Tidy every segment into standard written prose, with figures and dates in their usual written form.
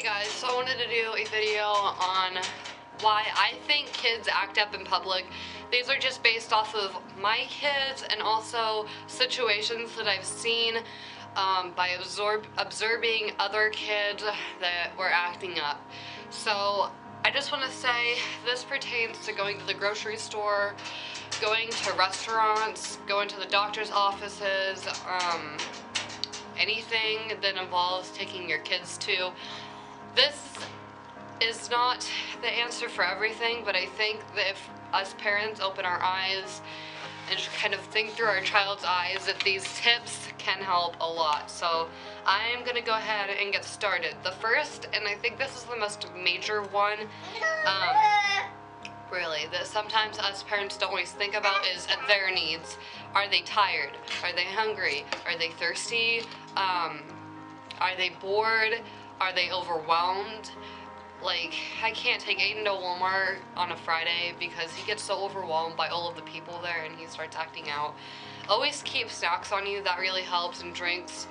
Hey guys, so I wanted to do a video on why I think kids act up in public. These are just based off of my kids and also situations that I've seen by observing other kids that were acting up. So I just want to say this pertains to going to the grocery store, going to restaurants, going to the doctor's offices, anything that involves taking your kids to. This is not the answer for everything, but I think that if us parents open our eyes and just kind of think through our child's eyes, that these tips can help a lot. So I'm gonna go ahead and get started. The first, and I think this is the most major one, really, that sometimes us parents don't always think about is their needs. Are they tired? Are they hungry? Are they thirsty? Are they bored? Are they overwhelmed? Like, I can't take Aiden to Walmart on a Friday because he gets so overwhelmed by all of the people there and he starts acting out. Always keep snacks on you, that really helps, and drinks.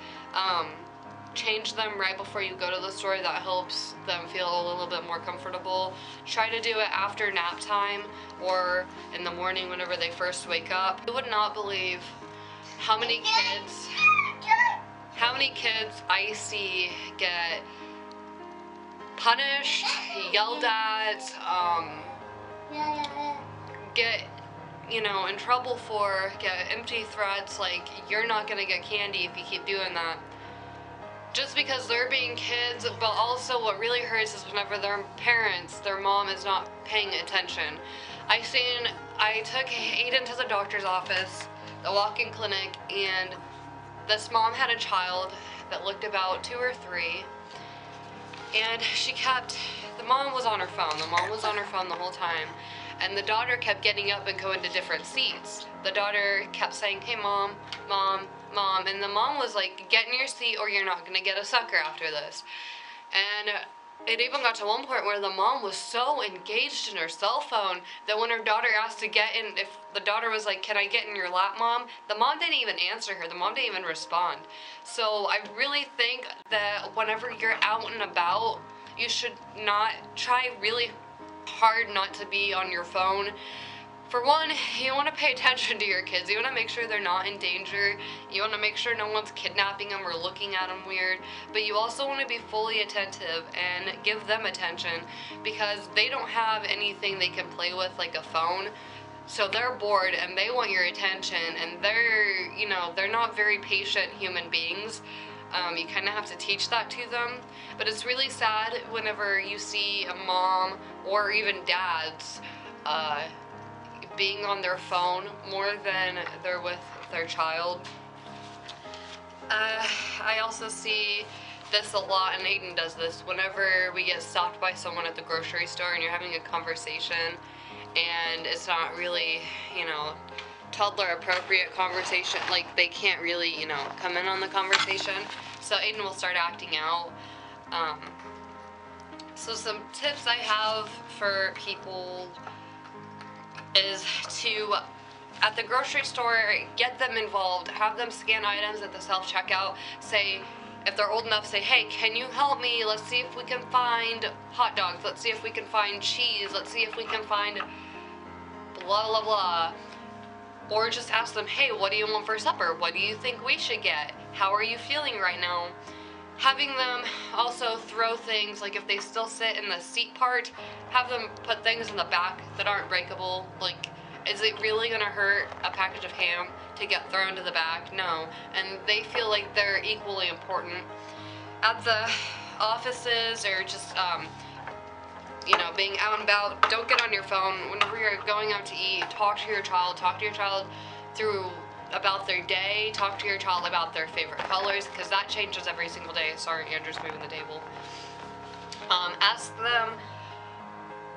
Change them right before you go to the store, that helps them feel a little bit more comfortable. Try to do it after nap time or in the morning whenever they first wake up. You would not believe how many kids I see get punished, yelled at, get, in trouble for, get empty threats like, you're not gonna get candy if you keep doing that. Just because they're being kids, but also what really hurts is whenever their parents, their mom is not paying attention. I took Aiden to the doctor's office, the walk-in clinic, and this mom had a child that looked about 2 or 3, and the mom was on her phone. The mom was on her phone the whole time, and the daughter kept getting up and going to different seats. The daughter kept saying, "Hey mom, mom, mom," and the mom was like, "Get in your seat or you're not gonna get a sucker after this." And it even got to one point where the mom was so engaged in her cell phone that when her daughter asked to get in, if the daughter was like, "Can I get in your lap, mom?" the mom didn't even answer her. The mom didn't even respond. So I really think that whenever you're out and about, you should try really hard not to be on your phone. For one, you want to pay attention to your kids. You want to make sure they're not in danger. You want to make sure no one's kidnapping them or looking at them weird. But you also want to be fully attentive and give them attention because they don't have anything they can play with like a phone. So they're bored and they want your attention, and they're not very patient human beings. You kind of have to teach that to them. But it's really sad whenever you see a mom or even dads being on their phone more than they're with their child. I also see this a lot, and Aiden does this, whenever we get stopped by someone at the grocery store and you're having a conversation and it's not really, toddler appropriate conversation, like they can't really, come in on the conversation. So Aiden will start acting out. So some tips I have for people is to, at the grocery store, get them involved, have them scan items at the self-checkout, say, if they're old enough, say, "Hey, can you help me? Let's see if we can find hot dogs, let's see if we can find cheese, let's see if we can find blah blah blah." Or just ask them, "Hey, what do you want for supper? What do you think we should get? How are you feeling right now?" Having them also throw things, like if they still sit in the seat part, have them put things in the back that aren't breakable. Like, is it really gonna hurt a package of ham to get thrown to the back? No. And they feel like they're equally important. At the offices or just, being out and about, don't get on your phone. Whenever you're going out to eat, talk to your child about their day, talk to your child about their favorite colors, because that changes every single day. Sorry, Andrew's moving the table. Ask them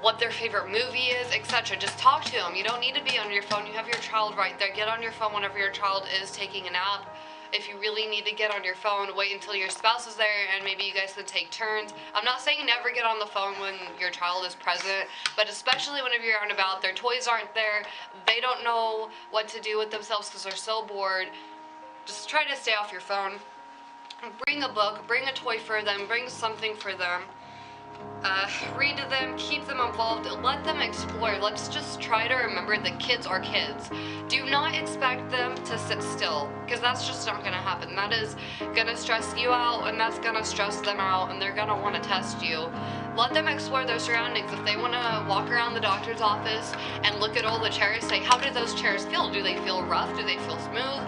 what their favorite movie is, etc. Just talk to them. You don't need to be on your phone. You have your child right there. Get on your phone whenever your child is taking a nap. If you really need to get on your phone, wait until your spouse is there and maybe you guys can take turns. I'm not saying never get on the phone when your child is present, but especially whenever you're out and about, their toys aren't there, they don't know what to do with themselves because they're so bored. Just try to stay off your phone. Bring a book, bring a toy for them, bring something for them. read to them, keep them involved, let them explore. Let's just try to remember that kids are kids. Do not expect them to sit still, because that's just not going to happen. That is going to stress you out, and that's going to stress them out, and they're going to want to test you. Let them explore their surroundings. If they want to walk around the doctor's office and look at all the chairs, say, how do those chairs feel? Do they feel rough? Do they feel smooth?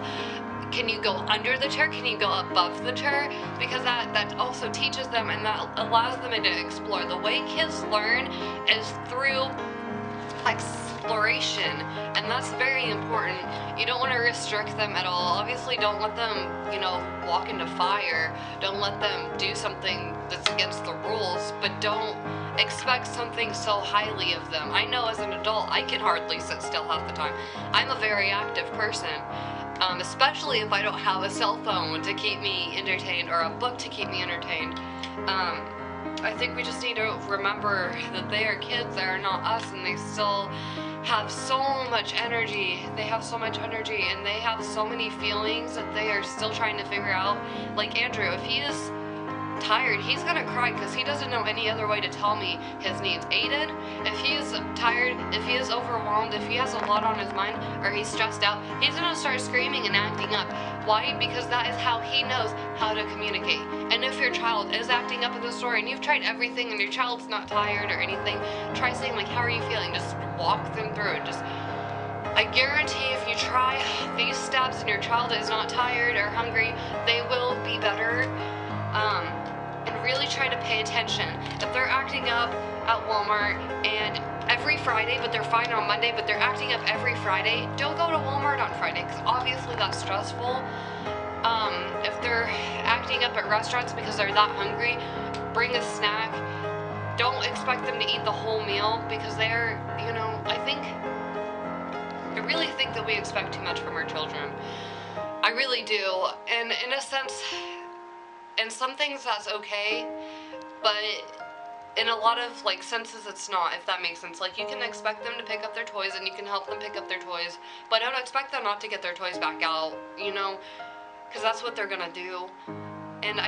Can you go under the chair? Can you go above the chair? Because that also teaches them, and that allows them to explore. The way kids learn is through exploration, and that's very important. You don't want to restrict them at all. Obviously, don't let them, walk into fire. Don't let them do something that's against the rules, but don't expect something so highly of them. I know as an adult, I can hardly sit still half the time. I'm a very active person. Especially if I don't have a cell phone to keep me entertained or a book to keep me entertained. I think we just need to remember that they are kids, they are not us, and they still have so much energy. They have so much energy, and they have so many feelings that they are still trying to figure out. Like Andrew, if he is tired, he's gonna cry because he doesn't know any other way to tell me his needs. Aiden, if he is tired, if he is overwhelmed, if he has a lot on his mind, or he's stressed out, he's gonna start screaming and acting up. Why? Because that is how he knows how to communicate. And if your child is acting up in the store and you've tried everything and your child's not tired or anything, try saying like, how are you feeling? Just walk them through it. I guarantee if you try these steps and your child is not tired or hungry, they will be better. And really try to pay attention. If they're acting up at Walmart and every Friday, but they're fine on Monday, but they're acting up every Friday, don't go to Walmart on Friday, because obviously that's stressful. If they're acting up at restaurants because they're that hungry, bring a snack. Don't expect them to eat the whole meal, because they're, I really think that we expect too much from our children. I really do. And in a sense, in some things that's okay, but in a lot of senses it's not, if that makes sense. Like, you can expect them to pick up their toys and you can help them pick up their toys, but don't expect them not to get their toys back out, because that's what they're gonna do. And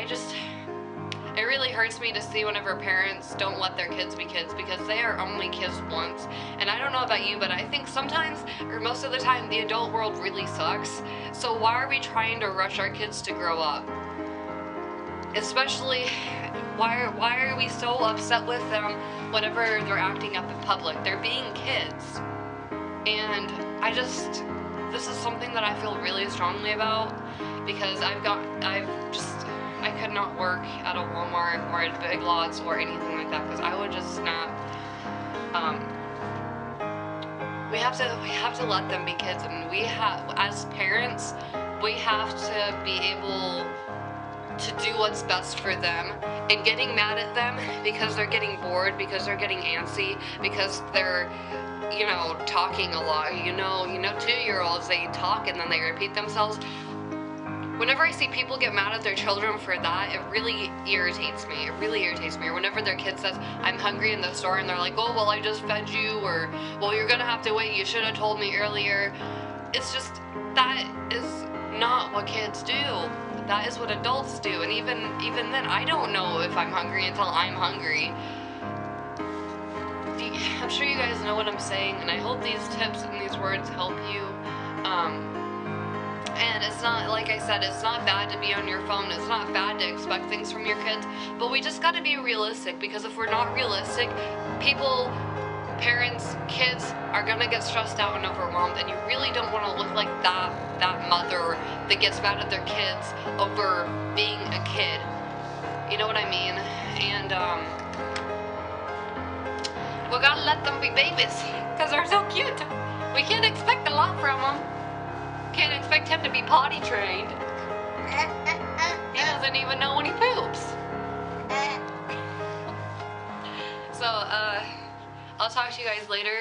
it really hurts me to see whenever parents don't let their kids be kids, because they are only kids once. And I don't know about you, but I think sometimes, or most of the time, the adult world really sucks. So why are we trying to rush our kids to grow up? Especially, why are we so upset with them whenever they're acting up in public? They're being kids. And this is something that I feel really strongly about, because I could not work at a Walmart or at Big Lots or anything like that, because I would just snap. We have to let them be kids, and as parents, we have to be able to do what's best for them. And getting mad at them because they're getting bored, because they're getting antsy, because they're talking a lot. 2-year-olds, they talk and then they repeat themselves. Whenever I see people get mad at their children for that, it really irritates me. It really irritates me. Or whenever their kid says, I'm hungry in the store, and they're like, oh, well, I just fed you, or, well, you're gonna have to wait, you should have told me earlier. It's just, that is not what kids do. That is what adults do. And even then, I don't know if I'm hungry until I'm hungry. I'm sure you guys know what I'm saying, and I hope these tips and these words help you. And it's not, like I said, it's not bad to be on your phone. It's not bad to expect things from your kids, but we just gotta be realistic, because if we're not realistic, parents, kids are gonna get stressed out and overwhelmed, and you really don't want to look like that mother that gets mad at their kids over being a kid. You know what I mean? And we gotta let them be babies, because they're so cute. We can't expect a lot from them. Can't expect him to be potty trained. He doesn't even know when he poops. So, I'll talk to you guys later.